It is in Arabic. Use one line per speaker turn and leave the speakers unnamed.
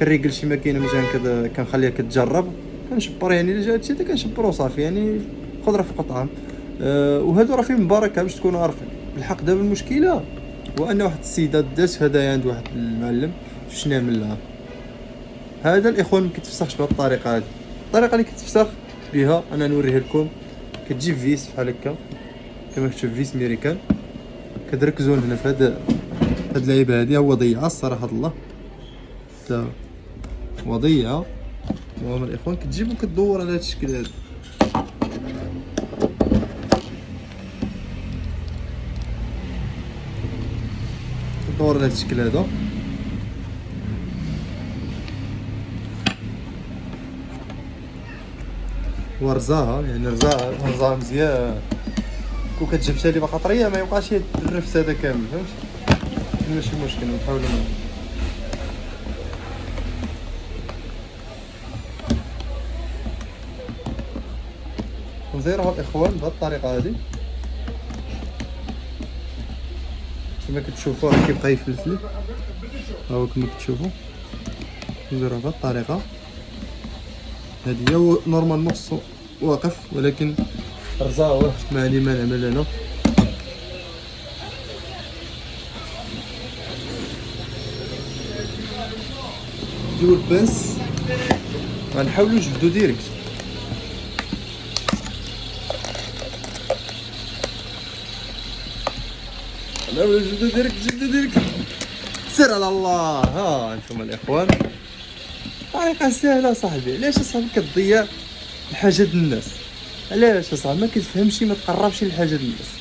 كنريقل شي ماكينه مثلا كنخليها كتجرب، كنشبر يعني الا جات شي كنشبرو صافي يعني خضره فوق طعام. وهادو راه فيهم بركه باش تكونوا عارفين. بالحق دابا المشكله هو ان واحد السيده دات هدايا عند واحد المعلم، باش نعمل لها هذا الاخوان ما كيتفسخش بهذه الطريقه. هذه الطريقه اللي كتفسخ بها انا نوريها لكم. كتجيب فيس بحال هكا كما كتشوف فيس ميريكان، كتركزوا هنا في هاد اللعيبه هادي. هو ضيعه الصراحه الله تا وضيعه. المهم الاخوان كتجيب وكتدور على هاد الشكل هذا. كتدور على هاد الشكل هذا ورزاها، يعني رزاها مزيان. كون كتجبتها لي باقا طريه ما يبقاش الرفس هذا كامل، فهمتي؟ ماشي مشكل نحاولوا نزيروها الاخوان بهذه الطريقه هذه. كما كتشوفوا راه كيبقى يفلفل، ها هو كما كتشوفوا نديروها بهذه الطريقه هذه. هو نورمالمون خصو واقف، ولكن رزاوه ما عليه ما نعمل انا. ديروا البنس غنحاولوا نجبدو ديريكت. نحاولوا نجبدو ديريكت سير على الله. ها انتم الاخوان طريقه سهله صاحبي. علاش اصاحبي كتضيع الحاجه ديال الناس؟ علاش اصاحبي ما كتفهمش ما تقربش للحاجه ديال الناس؟